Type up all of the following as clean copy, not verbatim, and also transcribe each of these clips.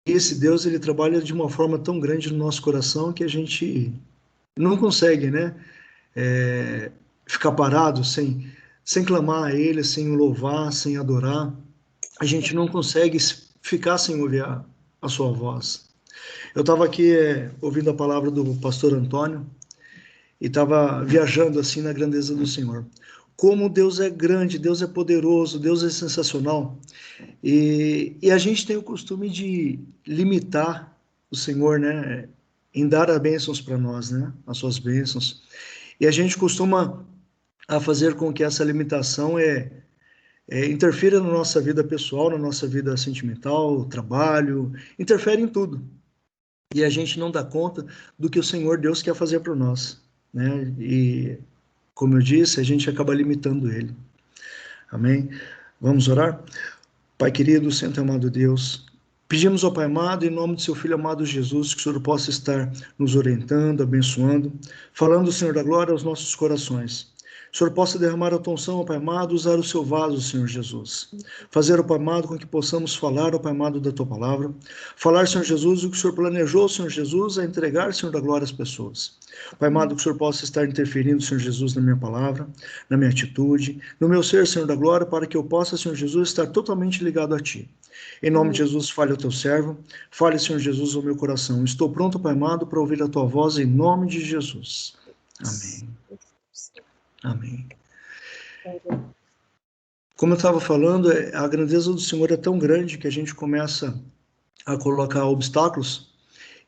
esse Deus, ele trabalha de uma forma tão grande no nosso coração que a gente não consegue, né? Ficar parado sem clamar a Ele, sem o louvar, sem adorar. A gente não consegue ficar sem ouvir a sua voz. Eu estava aqui ouvindo a palavra do pastor Antônio e estava viajando assim na grandeza do Senhor. Como Deus é grande, Deus é poderoso, Deus é sensacional. E a gente tem o costume de limitar o Senhor, né? Em dar as bênçãos para nós, né? As suas bênçãos. E a gente costuma a fazer com que essa limitação interfira na nossa vida pessoal, na nossa vida sentimental, trabalho, interfere em tudo. E a gente não dá conta do que o Senhor Deus quer fazer por nós, né? E, como eu disse, a gente acaba limitando Ele. Amém? Vamos orar? Pai querido, Santo e amado Deus, pedimos ao Pai amado, em nome de seu Filho amado Jesus, que o Senhor possa estar nos orientando, abençoando, falando, Senhor da glória, aos nossos corações. O Senhor possa derramar a tua unção, ó Pai amado, usar o seu vaso, Senhor Jesus. Fazer, ó Pai amado, com que possamos falar, ó Pai amado, da tua palavra. Falar, Senhor Jesus, o que o Senhor planejou, Senhor Jesus, a entregar, Senhor da glória, às pessoas. Pai amado, que o Senhor possa estar interferindo, Senhor Jesus, na minha palavra, na minha atitude, no meu ser, Senhor da glória, para que eu possa, Senhor Jesus, estar totalmente ligado a Ti. Em nome de Jesus, fale ao teu servo, fale, Senhor Jesus, ao meu coração. Estou pronto, Pai amado, para ouvir a tua voz, em nome de Jesus. Amém. Amém. Como eu estava falando, a grandeza do Senhor é tão grande que a gente começa a colocar obstáculos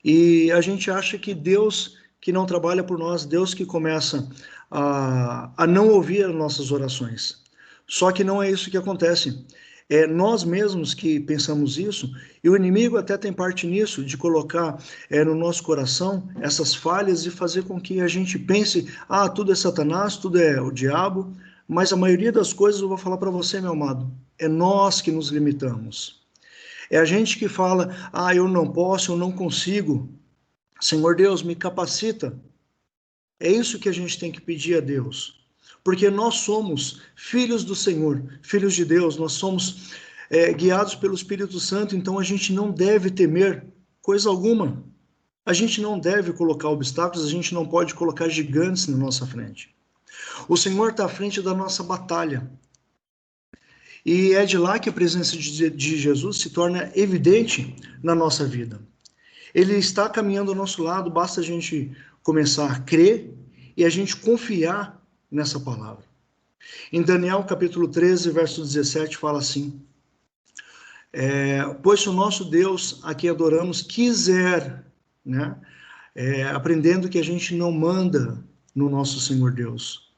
e a gente acha que Deus que não trabalha por nós, Deus que começa a não ouvir as nossas orações. Só que não é isso que acontece. É nós mesmos que pensamos isso, e o inimigo até tem parte nisso, de colocar no nosso coração essas falhas e fazer com que a gente pense, tudo é Satanás, tudo é o diabo, mas a maioria das coisas, eu vou falar para você, meu amado, é nós que nos limitamos. É a gente que fala, eu não posso, eu não consigo. Senhor Deus, me capacita. É isso que a gente tem que pedir a Deus. Porque nós somos filhos do Senhor, filhos de Deus, nós somos guiados pelo Espírito Santo, então a gente não deve temer coisa alguma. A gente não deve colocar obstáculos, a gente não pode colocar gigantes na nossa frente. O Senhor está à frente da nossa batalha. E é de lá que a presença de Jesus se torna evidente na nossa vida. Ele está caminhando ao nosso lado, basta a gente começar a crer e a gente confiar nessa palavra. Em Daniel capítulo 13, verso 17, fala assim: pois se o nosso Deus, a quem adoramos, quiser, né, aprendendo que a gente não manda no nosso Senhor Deus.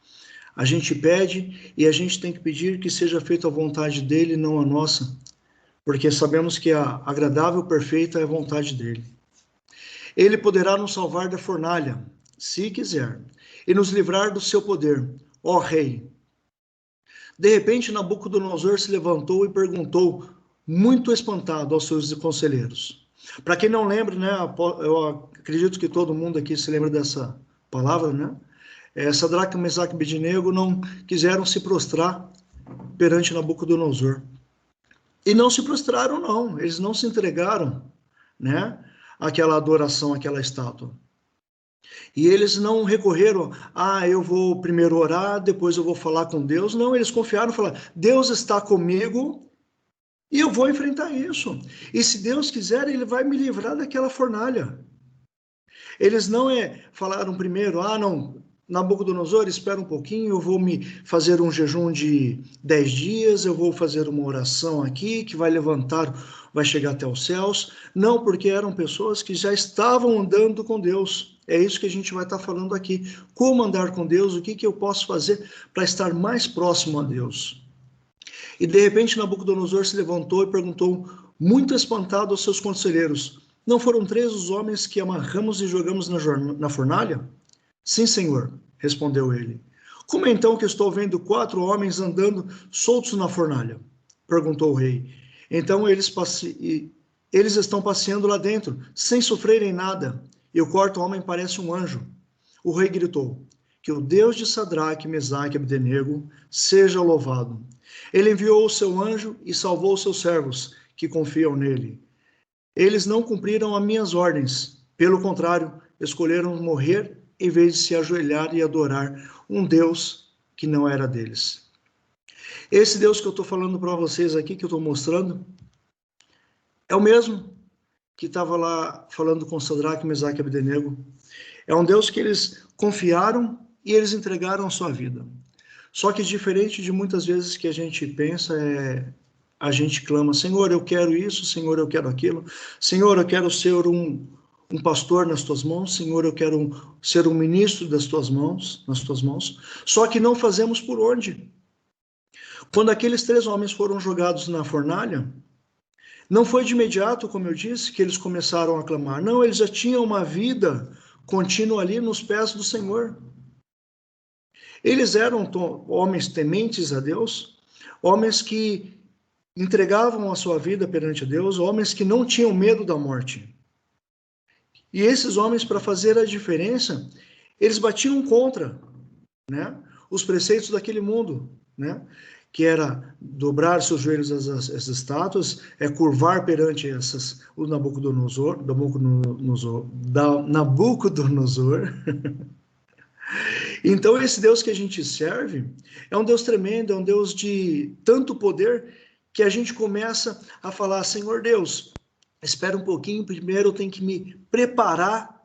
A gente pede e a gente tem que pedir que seja feita a vontade dele, não a nossa, porque sabemos que a agradável, perfeita é a vontade dele. Ele poderá nos salvar da fornalha, se quiser, e nos livrar do seu poder, ó Rei. De repente, Nabucodonosor se levantou e perguntou, muito espantado, aos seus conselheiros. Para quem não lembra, né, eu acredito que todo mundo aqui se lembra dessa palavra, né? Sadraque, Mesaque e Abednego não quiseram se prostrar perante Nabucodonosor. E não se prostraram, não. Eles não se entregaram, né? Aquela adoração, aquela estátua. E eles não recorreram, eu vou primeiro orar, depois eu vou falar com Deus. Não, eles confiaram, falaram, Deus está comigo e eu vou enfrentar isso. E se Deus quiser, ele vai me livrar daquela fornalha. Eles não falaram primeiro, não, Nabucodonosor, espera um pouquinho, eu vou me fazer um jejum de 10 dias, eu vou fazer uma oração aqui que vai levantar, vai chegar até os céus. Não, porque eram pessoas que já estavam andando com Deus. É isso que a gente vai estar falando aqui. Como andar com Deus, o que eu posso fazer para estar mais próximo a Deus? E de repente Nabucodonosor se levantou e perguntou, muito espantado aos seus conselheiros, não foram 3 os homens que amarramos e jogamos na fornalha? Sim, senhor, respondeu ele. Como é então que estou vendo 4 homens andando soltos na fornalha? Perguntou o rei. Então eles estão passeando lá dentro, sem sofrerem nada, e o 4º homem parece um anjo. O rei gritou, que o Deus de Sadraque, Mesaque e Abednego seja louvado. Ele enviou o seu anjo e salvou os seus servos, que confiam nele. Eles não cumpriram as minhas ordens. Pelo contrário, escolheram morrer em vez de se ajoelhar e adorar um Deus que não era deles. Esse Deus que eu estou falando para vocês aqui, que eu estou mostrando, é o mesmo que estava lá falando com Sadraque, Mesaque e Abdenego. É um Deus que eles confiaram e eles entregaram a sua vida. Só que diferente de muitas vezes que a gente pensa, a gente clama, Senhor, eu quero isso, Senhor, eu quero aquilo, Senhor, eu quero ser um pastor nas tuas mãos, Senhor, eu quero ser um ministro das tuas mãos, nas tuas mãos, só que não fazemos por onde. Quando aqueles 3 homens foram jogados na fornalha, não foi de imediato, como eu disse, que eles começaram a clamar. Não, eles já tinham uma vida contínua ali nos pés do Senhor. Eles eram homens tementes a Deus, homens que entregavam a sua vida perante a Deus, homens que não tinham medo da morte. E esses homens, para fazer a diferença, eles batiam contra, né, os preceitos daquele mundo, né, que era dobrar seus joelhos às estátuas, curvar perante o Nabucodonosor. Então, esse Deus que a gente serve é um Deus tremendo, é um Deus de tanto poder, que a gente começa a falar, Senhor Deus, espera um pouquinho, primeiro eu tenho que me preparar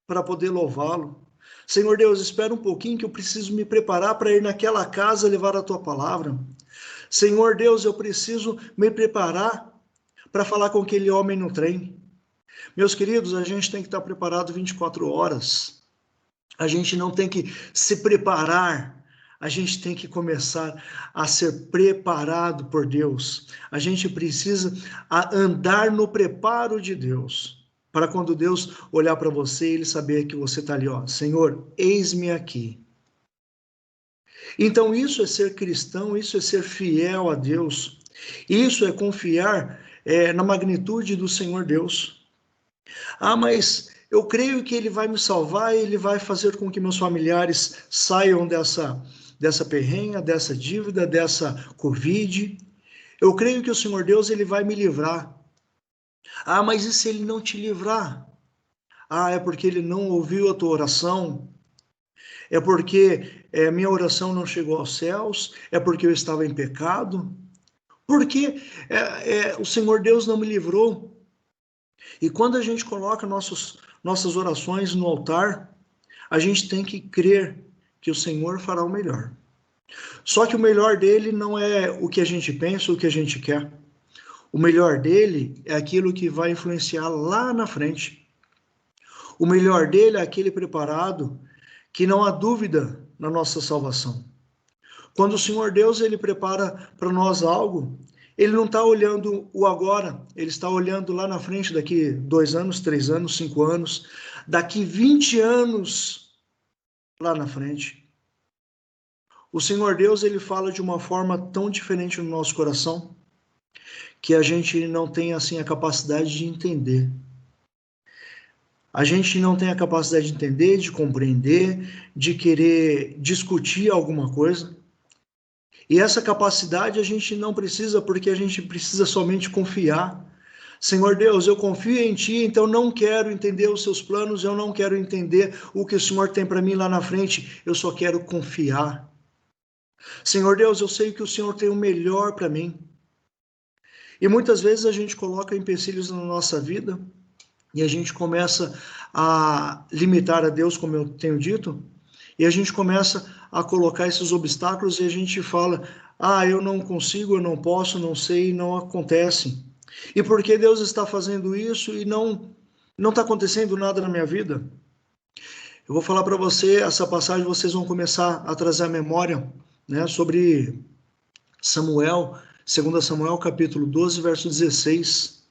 para poder louvá-lo. Senhor Deus, espera um pouquinho que eu preciso me preparar para ir naquela casa levar a tua palavra. Senhor Deus, eu preciso me preparar para falar com aquele homem no trem. Meus queridos, a gente tem que estar preparado 24 horas. A gente não tem que se preparar, a gente tem que começar a ser preparado por Deus. A gente precisa andar no preparo de Deus, para quando Deus olhar para você, ele saber que você está ali, ó, Senhor, eis-me aqui. Então isso é ser cristão, isso é ser fiel a Deus, isso é confiar na magnitude do Senhor Deus. Ah, mas eu creio que ele vai me salvar, ele vai fazer com que meus familiares saiam dessa perrenha, dessa dívida, dessa Covid. Eu creio que o Senhor Deus ele vai me livrar. Ah, mas e se ele não te livrar? Ah, é porque ele não ouviu a tua oração? É porque minha oração não chegou aos céus? É porque eu estava em pecado? Porque o Senhor Deus não me livrou? E quando a gente coloca nossas orações no altar, a gente tem que crer que o Senhor fará o melhor. Só que o melhor dele não é o que a gente pensa, o que a gente quer. O melhor dele é aquilo que vai influenciar lá na frente. O melhor dele é aquele preparado que não há dúvida na nossa salvação. Quando o Senhor Deus ele prepara para nós algo, ele não está olhando o agora, ele está olhando lá na frente, daqui 2 anos, 3 anos, 5 anos, daqui 20 anos lá na frente. O Senhor Deus ele fala de uma forma tão diferente no nosso coração, que a gente não tem assim a capacidade de entender. A gente não tem a capacidade de entender, de compreender, de querer discutir alguma coisa. E essa capacidade a gente não precisa, porque a gente precisa somente confiar. Senhor Deus, eu confio em Ti, então não quero entender os Seus planos, eu não quero entender o que o Senhor tem para mim lá na frente, eu só quero confiar. Senhor Deus, eu sei que o Senhor tem o melhor para mim. E muitas vezes a gente coloca empecilhos na nossa vida e a gente começa a limitar a Deus, como eu tenho dito, e a gente começa a colocar esses obstáculos e a gente fala, eu não consigo, eu não posso, não sei, não acontece. E por que Deus está fazendo isso e não está acontecendo nada na minha vida? Eu vou falar para você, essa passagem vocês vão começar a trazer a memória, né, sobre Samuel, 2 Samuel capítulo 12, verso 16.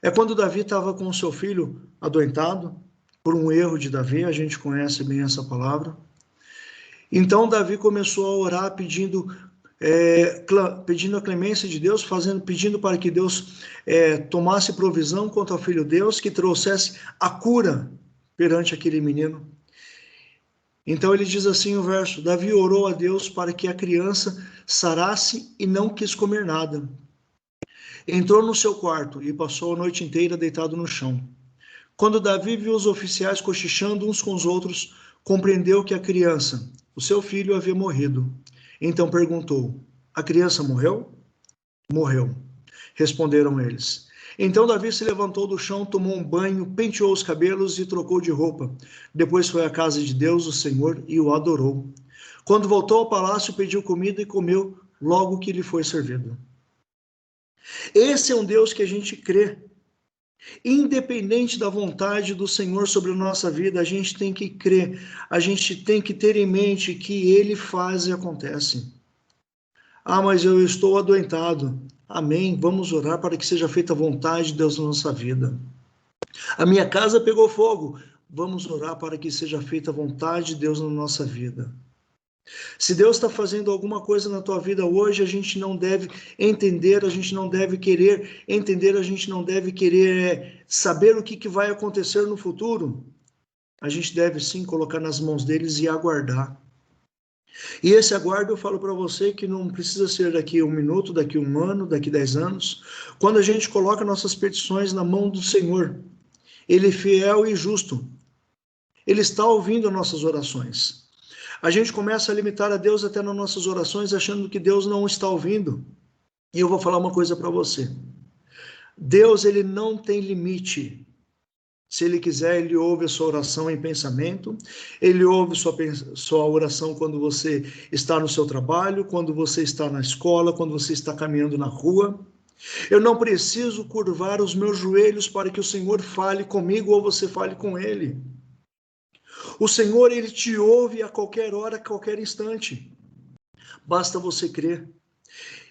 É quando Davi estava com o seu filho adoentado, por um erro de Davi, a gente conhece bem essa palavra. Então Davi começou a orar pedindo a clemência de Deus, pedindo para que Deus tomasse provisão quanto ao filho Deus, que trouxesse a cura perante aquele menino. Então ele diz assim o verso, Davi orou a Deus para que a criança sarasse e não quis comer nada. Entrou no seu quarto e passou a noite inteira deitado no chão. Quando Davi viu os oficiais cochichando uns com os outros, compreendeu que a criança, o seu filho, havia morrido. Então perguntou: a criança morreu? Morreu, responderam eles. Então Davi se levantou do chão, tomou um banho, penteou os cabelos e trocou de roupa. Depois foi à casa de Deus, o Senhor, e o adorou. Quando voltou ao palácio, pediu comida e comeu logo que lhe foi servido. Esse é um Deus que a gente crê. Independente da vontade do Senhor sobre a nossa vida, a gente tem que crer, a gente tem que ter em mente que Ele faz e acontece. Ah, mas eu estou adoentado. Amém. Vamos orar para que seja feita a vontade de Deus na nossa vida. A minha casa pegou fogo. Vamos orar para que seja feita a vontade de Deus na nossa vida. Se Deus está fazendo alguma coisa na tua vida hoje, a gente não deve entender, a gente não deve querer entender, a gente não deve querer saber o que vai acontecer no futuro. A gente deve sim colocar nas mãos deles e aguardar. E esse aguardo eu falo para você que não precisa ser daqui 1 minuto, daqui 1 ano, daqui 10 anos. Quando a gente coloca nossas petições na mão do Senhor, Ele é fiel e justo. Ele está ouvindo nossas orações. A gente começa a limitar a Deus até nas nossas orações, achando que Deus não está ouvindo. E eu vou falar uma coisa para você. Deus, ele não tem limite. Se ele quiser, ele ouve a sua oração em pensamento, ele ouve sua oração quando você está no seu trabalho, quando você está na escola, quando você está caminhando na rua. Eu não preciso curvar os meus joelhos para que o Senhor fale comigo ou você fale com ele. O Senhor, ele te ouve a qualquer hora, a qualquer instante. Basta você crer.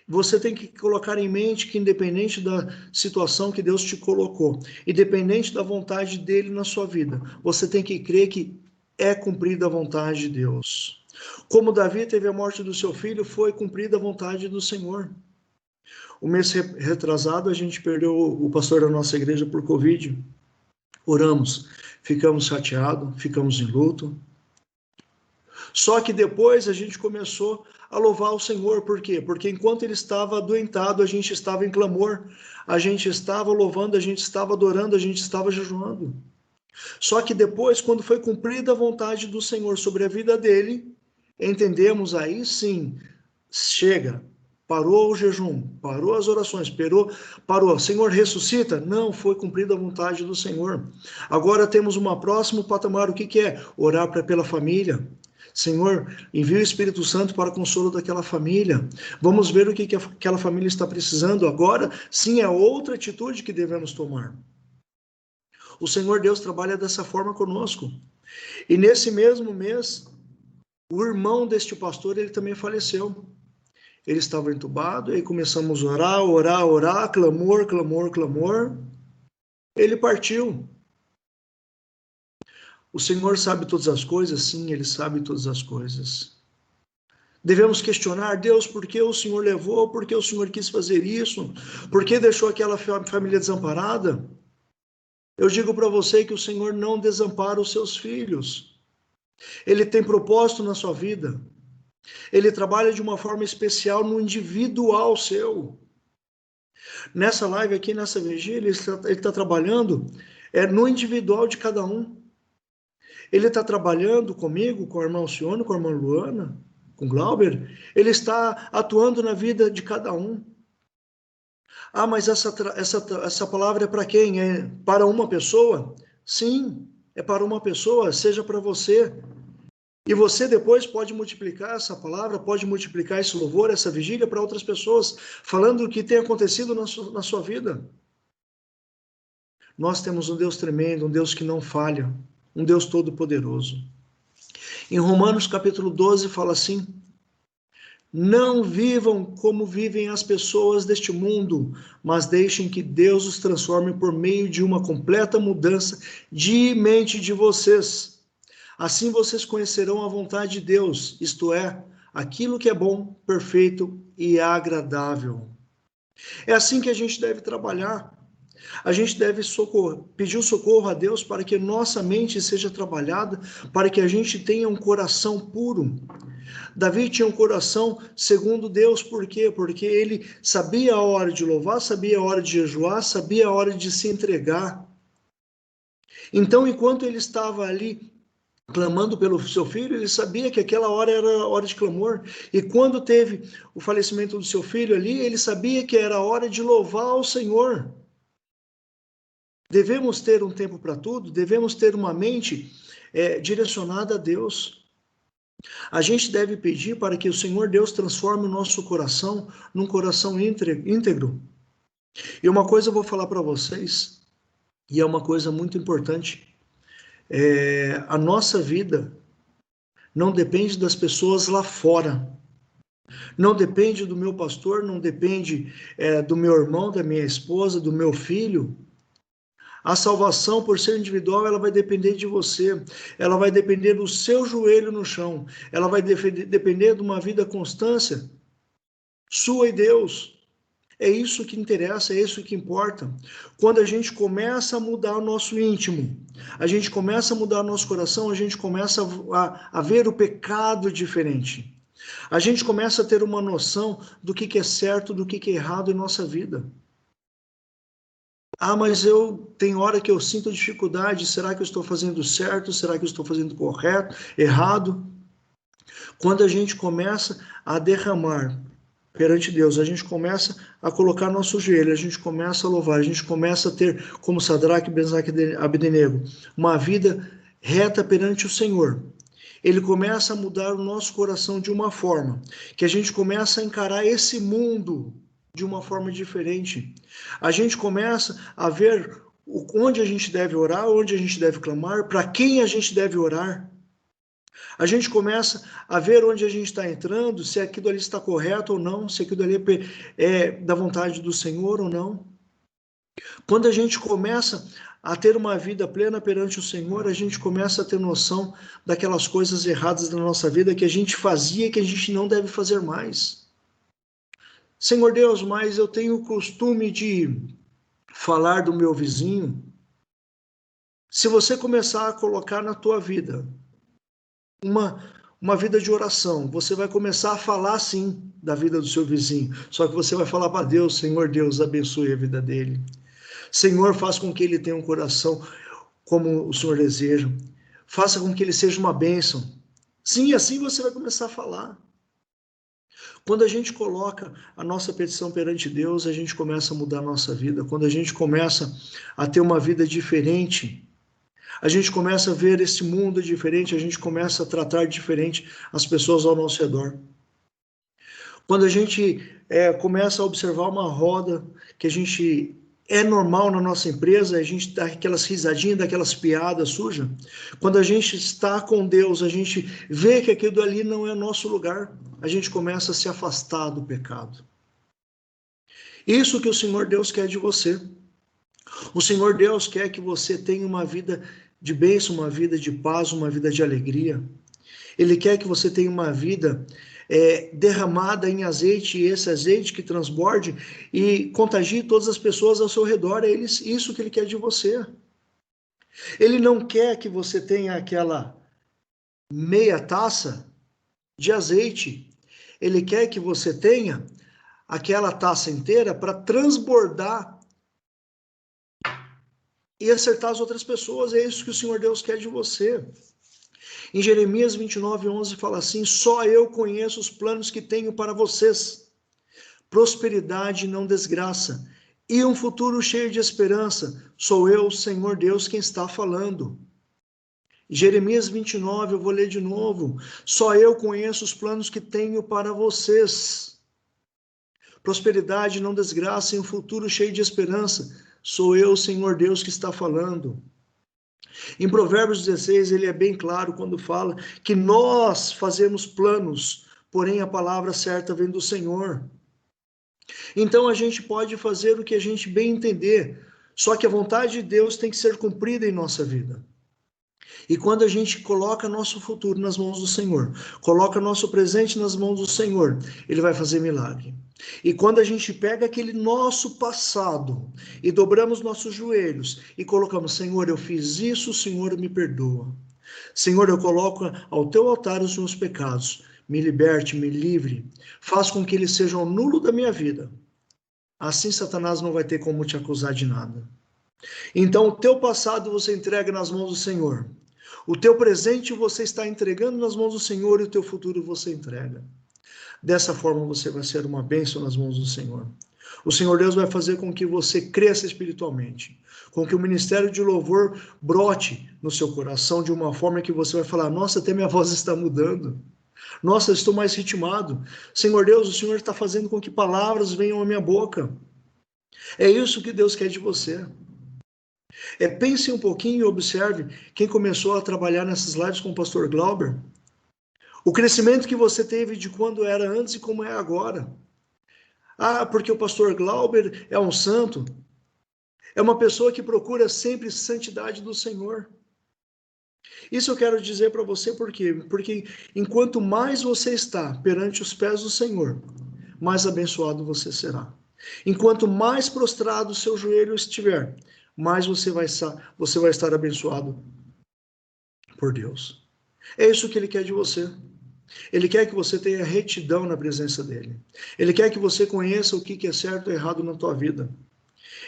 Você tem que colocar em mente que independente da situação que Deus te colocou, independente da vontade dele na sua vida, você tem que crer que é cumprida a vontade de Deus. Como Davi teve a morte do seu filho, foi cumprida a vontade do Senhor. O mês retrasado, a gente perdeu o pastor da nossa igreja por Covid. Oramos, ficamos chateados, ficamos em luto. Só que depois a gente começou a louvar o Senhor. Por quê? Porque enquanto ele estava adoentado, a gente estava em clamor, a gente estava louvando, a gente estava adorando, a gente estava jejuando. Só que depois, quando foi cumprida a vontade do Senhor sobre a vida dele, entendemos aí sim, chega, parou o jejum, parou as orações, parou. Senhor, ressuscita? Não, foi cumprida a vontade do Senhor. Agora temos um próximo patamar, o que é? Orar pela família. Senhor, envia o Espírito Santo para o consolo daquela família. Vamos ver o que aquela família está precisando agora. Sim, é outra atitude que devemos tomar. O Senhor Deus trabalha dessa forma conosco. E nesse mesmo mês, o irmão deste pastor, ele também faleceu. Ele estava entubado, e aí começamos a orar, clamor. Ele partiu. O Senhor sabe todas as coisas? Sim, Ele sabe todas as coisas. Devemos questionar, Deus, por que o Senhor levou? Por que o Senhor quis fazer isso? Por que deixou aquela família desamparada? Eu digo para você que o Senhor não desampara os seus filhos. Ele tem propósito na sua vida. Ele trabalha de uma forma especial no individual seu. Nessa live aqui, nessa vigília, ele está trabalhando no individual de cada um. Ele está trabalhando comigo, com a irmã Alcione, com a irmã Luana, com o Glauber. Ele está atuando na vida de cada um. Ah, mas essa palavra é para quem? É para uma pessoa? Sim, é para uma pessoa, seja para você. E você depois pode multiplicar essa palavra, pode multiplicar esse louvor, essa vigília para outras pessoas, falando o que tem acontecido na sua vida. Nós temos um Deus tremendo, um Deus que não falha, um Deus todo-poderoso. Em Romanos capítulo 12 fala assim: não vivam como vivem as pessoas deste mundo, mas deixem que Deus os transforme por meio de uma completa mudança de mente de vocês. Assim vocês conhecerão a vontade de Deus, isto é, aquilo que é bom, perfeito e agradável. É assim que a gente deve trabalhar. A gente deve pedir o socorro a Deus para que nossa mente seja trabalhada, para que a gente tenha um coração puro. Davi tinha um coração segundo Deus, por quê? Porque ele sabia a hora de louvar, sabia a hora de jejuar, sabia a hora de se entregar. Então, enquanto ele estava ali clamando pelo seu filho, ele sabia que aquela hora era a hora de clamor. E quando teve o falecimento do seu filho ali, ele sabia que era a hora de louvar ao Senhor. Devemos ter um tempo para tudo, devemos ter uma mente direcionada a Deus. A gente deve pedir para que o Senhor Deus transforme o nosso coração num coração íntegro. E uma coisa eu vou falar para vocês, e é uma coisa muito importante. A nossa vida não depende das pessoas lá fora. Não depende do meu pastor, não depende do meu irmão, da minha esposa, do meu filho. A salvação, por ser individual, ela vai depender de você. Ela vai depender do seu joelho no chão. Ela vai depender de uma vida constância sua e Deus. É isso que interessa, é isso que importa. Quando a gente começa a mudar o nosso íntimo, a gente começa a mudar o nosso coração, a gente começa a ver o pecado diferente. A gente começa a ter uma noção do que é certo, do que é errado em nossa vida. Mas eu tenho hora que eu sinto dificuldade, será que eu estou fazendo certo? Será que eu estou fazendo correto, errado? Quando a gente começa a derramar perante Deus, a gente começa a colocar nosso joelho, a gente começa a louvar, a gente começa a ter, como Sadraque, Mesaque e Abdenego, uma vida reta perante o Senhor. Ele começa a mudar o nosso coração de uma forma, que a gente começa a encarar esse mundo de uma forma diferente. A gente começa a ver onde a gente deve orar, onde a gente deve clamar, para quem a gente deve orar. A gente começa a ver onde a gente está entrando, se aquilo ali está correto ou não, se aquilo ali é da vontade do Senhor ou não. Quando a gente começa a ter uma vida plena perante o Senhor, a gente começa a ter noção daquelas coisas erradas da nossa vida que a gente fazia e que a gente não deve fazer mais. Senhor Deus, mas eu tenho o costume de falar do meu vizinho. Se você começar a colocar na tua vida uma vida de oração, você vai começar a falar sim da vida do seu vizinho, só que você vai falar para Deus: Senhor Deus, abençoe a vida dele. Senhor, faça com que ele tenha um coração como o Senhor deseja. Faça com que ele seja uma bênção. Sim, assim você vai começar a falar. Quando a gente coloca a nossa petição perante Deus, a gente começa a mudar a nossa vida. Quando a gente começa a ter uma vida diferente, a gente começa a ver esse mundo diferente, a gente começa a tratar diferente as pessoas ao nosso redor. Quando a gente começa a observar uma roda que a gente é normal na nossa empresa, a gente dá aquelas risadinhas, daquelas piadas sujas. Quando a gente está com Deus, a gente vê que aquilo ali não é nosso lugar, a gente começa a se afastar do pecado. Isso que o Senhor Deus quer de você. O Senhor Deus quer que você tenha uma vida de bênção, uma vida de paz, uma vida de alegria. Ele quer que você tenha uma vida derramada em azeite, e esse azeite que transborde e contagie todas as pessoas ao seu redor. É isso que ele quer de você. Ele não quer que você tenha aquela meia taça de azeite. Ele quer que você tenha aquela taça inteira para transbordar e acertar as outras pessoas. É isso que o Senhor Deus quer de você. Em Jeremias 29:11 fala assim: só eu conheço os planos que tenho para vocês, prosperidade e não desgraça, e um futuro cheio de esperança. Sou eu, Senhor Deus, quem está falando. Jeremias 29, eu vou ler de novo. Só eu conheço os planos que tenho para vocês, prosperidade e não desgraça, e um futuro cheio de esperança. Sou eu, Senhor Deus, que está falando. Em Provérbios 16, ele é bem claro quando fala que nós fazemos planos, porém a palavra certa vem do Senhor. Então a gente pode fazer o que a gente bem entender, só que a vontade de Deus tem que ser cumprida em nossa vida. E quando a gente coloca nosso futuro nas mãos do Senhor, coloca nosso presente nas mãos do Senhor, Ele vai fazer milagre. E quando a gente pega aquele nosso passado e dobramos nossos joelhos e colocamos, Senhor, eu fiz isso, Senhor, me perdoa. Senhor, eu coloco ao teu altar os meus pecados. Me liberte, me livre. Faz com que eles sejam nulo da minha vida. Assim Satanás não vai ter como te acusar de nada. Então o teu passado você entrega nas mãos do Senhor. O teu presente você está entregando nas mãos do Senhor e o teu futuro você entrega. Dessa forma você vai ser uma bênção nas mãos do Senhor. O Senhor Deus vai fazer com que você cresça espiritualmente, com que o ministério de louvor brote no seu coração de uma forma que você vai falar, nossa, até minha voz está mudando. Nossa, eu estou mais ritmado. Senhor Deus, o Senhor está fazendo com que palavras venham à minha boca. É isso que Deus quer de você. Pense um pouquinho e observe quem começou a trabalhar nessas lives com o pastor Glauber. O crescimento que você teve de quando era antes e como é agora. Ah, porque o pastor Glauber é um santo. É uma pessoa que procura sempre santidade do Senhor. Isso eu quero dizer para você por quê? Porque enquanto mais você está perante os pés do Senhor, mais abençoado você será. Enquanto mais prostrado o seu joelho estiver, mais você vai estar abençoado por Deus. É isso que Ele quer de você. Ele quer que você tenha retidão na presença dEle. Ele quer que você conheça o que é certo e errado na tua vida.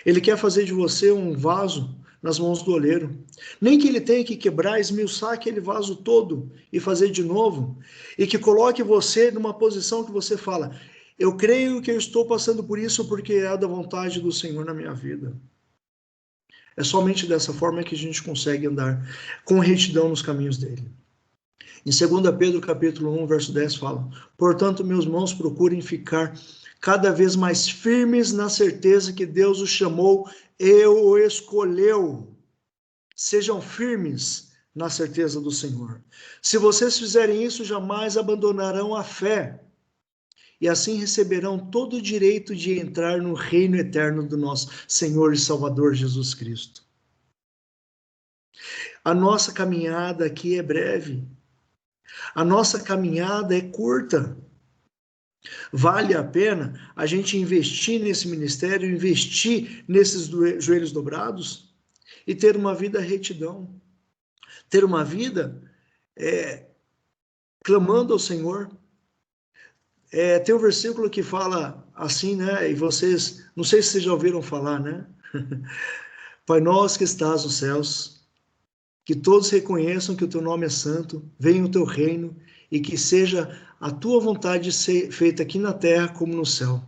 Ele quer fazer de você um vaso nas mãos do oleiro. Nem que ele tenha que quebrar, esmiuçar aquele vaso todo e fazer de novo. E que coloque você numa posição que você fala, eu creio que eu estou passando por isso porque é da vontade do Senhor na minha vida. É somente dessa forma que a gente consegue andar com retidão nos caminhos dele. Em 2 Pedro capítulo 1, verso 10 fala, portanto, meus irmãos, procurem ficar cada vez mais firmes na certeza que Deus os chamou e o escolheu. Sejam firmes na certeza do Senhor. Se vocês fizerem isso, jamais abandonarão a fé. E assim receberão todo o direito de entrar no reino eterno do nosso Senhor e Salvador Jesus Cristo. A nossa caminhada aqui é breve. A nossa caminhada é curta. Vale a pena a gente investir nesse ministério, investir nesses joelhos dobrados e ter uma vida retidão. Ter uma vida clamando ao Senhor. Tem um versículo que fala assim, né? E vocês, não sei se vocês já ouviram falar, né? Pai nosso que estás nos céus, que todos reconheçam que o teu nome é santo, venha o teu reino e que seja a tua vontade ser feita aqui na terra como no céu.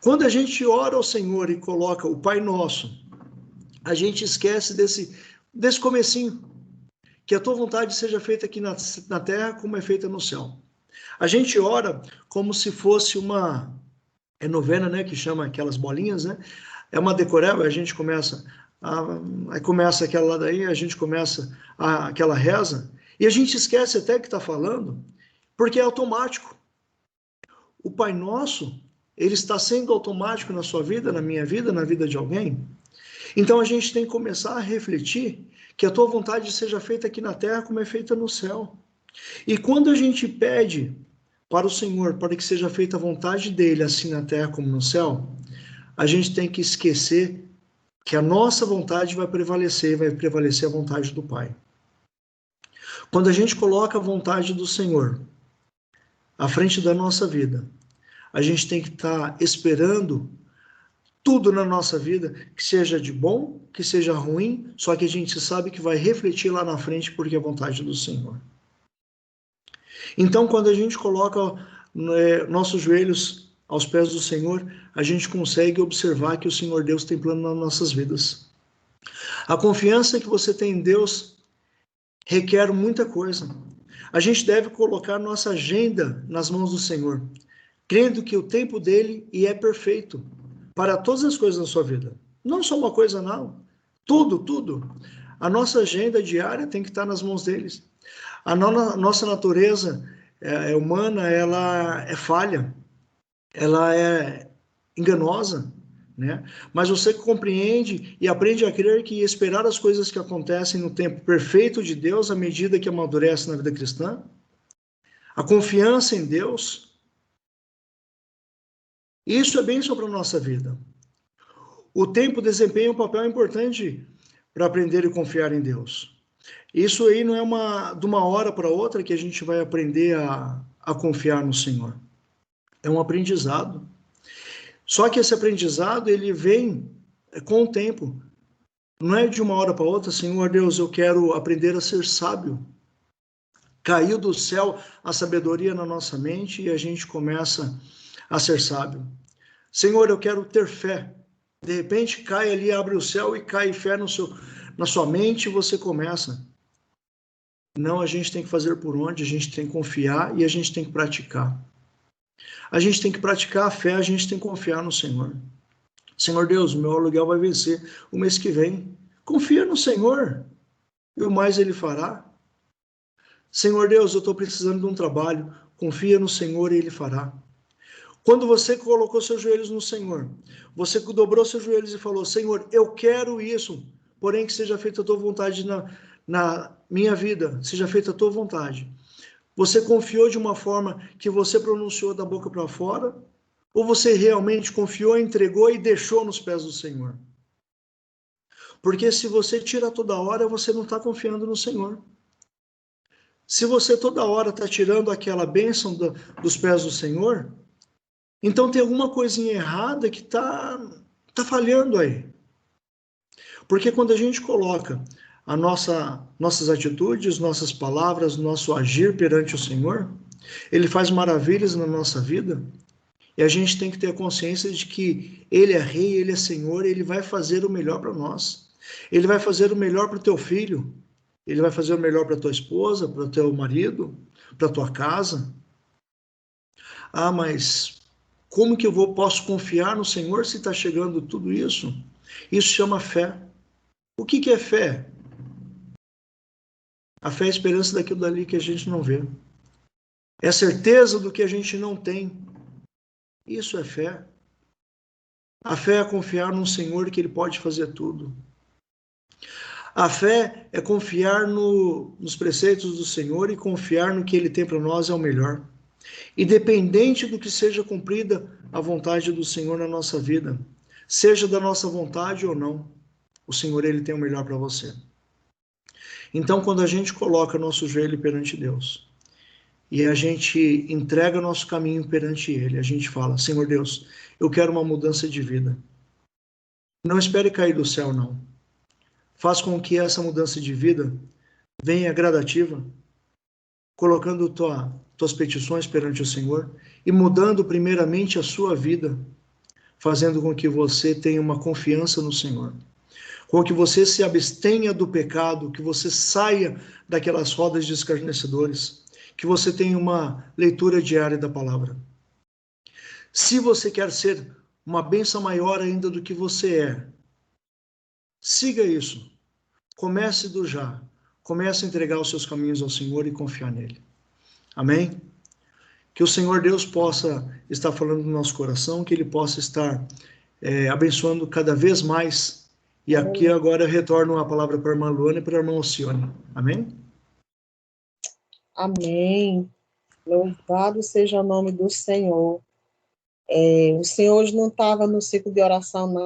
Quando a gente ora ao Senhor e coloca o Pai Nosso, a gente esquece desse comecinho, que a tua vontade seja feita aqui na terra como é feita no céu. A gente ora como se fosse uma novena, né, que chama aquelas bolinhas, né? É uma decoreba, a gente começa aí começa aquela ladainha, a gente começa aquela reza, e a gente esquece até que está falando, porque é automático. O Pai Nosso, ele está sendo automático na sua vida, na minha vida, na vida de alguém. Então a gente tem que começar a refletir que a tua vontade seja feita aqui na terra como é feita no céu. E quando a gente pede para o Senhor, para que seja feita a vontade dele, assim na terra como no céu, a gente tem que esquecer que a nossa vontade vai prevalecer a vontade do Pai. Quando a gente coloca a vontade do Senhor à frente da nossa vida, a gente tem que estar esperando tudo na nossa vida, que seja de bom, que seja ruim, só que a gente sabe que vai refletir lá na frente porque é a vontade do Senhor. Então, quando a gente coloca nossos joelhos aos pés do Senhor, a gente consegue observar que o Senhor Deus tem plano nas nossas vidas. A confiança que você tem em Deus requer muita coisa. A gente deve colocar nossa agenda nas mãos do Senhor, crendo que o tempo dele é perfeito para todas as coisas na sua vida. Não só uma coisa, não. Tudo. A nossa agenda diária tem que estar nas mãos deles. A nossa natureza humana, ela é falha, ela é enganosa, né? Mas você compreende e aprende a crer que esperar as coisas que acontecem no tempo perfeito de Deus, à medida que amadurece na vida cristã, a confiança em Deus, isso é bênção para a nossa vida. O tempo desempenha um papel importante para aprender e confiar em Deus. Isso aí não é de uma hora para outra que a gente vai aprender a confiar no Senhor. É um aprendizado. Só que esse aprendizado, ele vem com o tempo. Não é de uma hora para outra, Senhor Deus, eu quero aprender a ser sábio. Caiu do céu a sabedoria na nossa mente e a gente começa a ser sábio. Senhor, eu quero ter fé. De repente cai ali, abre o céu e cai fé na sua mente e você começa. Não, a gente tem que fazer por onde, a gente tem que confiar e a gente tem que praticar. A gente tem que praticar a fé, a gente tem que confiar no Senhor. Senhor Deus, meu aluguel vai vencer o mês que vem. Confia no Senhor e o mais Ele fará. Senhor Deus, eu estou precisando de um trabalho. Confia no Senhor e Ele fará. Quando você colocou seus joelhos no Senhor, você dobrou seus joelhos e falou, Senhor, eu quero isso, porém que seja feita a tua vontade na minha vida, seja feita a tua vontade. Você confiou de uma forma que você pronunciou da boca para fora, ou você realmente confiou, entregou e deixou nos pés do Senhor? Porque se você tira toda hora, você não está confiando no Senhor. Se você toda hora está tirando aquela bênção dos pés do Senhor, então tem alguma coisinha errada que tá falhando aí. Porque quando a gente coloca nossas atitudes, nossas palavras, nosso agir perante o Senhor, Ele faz maravilhas na nossa vida, e a gente tem que ter a consciência de que Ele é Rei, Ele é Senhor, e Ele vai fazer o melhor para nós. Ele vai fazer o melhor para o teu filho, Ele vai fazer o melhor para tua esposa, para o teu marido, para a tua casa. Ah, mas como que posso confiar no Senhor se está chegando tudo isso? Isso chama fé. O que é fé? A fé é a esperança daquilo dali que a gente não vê. É a certeza do que a gente não tem. Isso é fé. A fé é confiar num Senhor que Ele pode fazer tudo. A fé é confiar nos preceitos do Senhor e confiar no que Ele tem para nós é o melhor. Independente do que seja cumprida a vontade do Senhor na nossa vida, seja da nossa vontade ou não, o Senhor Ele tem o melhor para você. Então, quando a gente coloca nosso joelho perante Deus e a gente entrega nosso caminho perante Ele, a gente fala, Senhor Deus, eu quero uma mudança de vida. Não espere cair do céu, não. Faz com que essa mudança de vida venha gradativa, colocando tuas petições perante o Senhor e mudando primeiramente a sua vida, fazendo com que você tenha uma confiança no Senhor, com que você se abstenha do pecado, que você saia daquelas rodas de escarnecedores, que você tenha uma leitura diária da palavra. Se você quer ser uma bênção maior ainda do que você é, siga isso. Comece do já. Comece a entregar os seus caminhos ao Senhor e confiar nele. Amém? Que o Senhor Deus possa estar falando no nosso coração, que Ele possa estar abençoando cada vez mais. E aqui agora eu retorno a palavra para a irmã Luana e para a irmã Alcione. Amém? Amém. Louvado seja o nome do Senhor. O Senhor hoje não estava no ciclo de oração, não,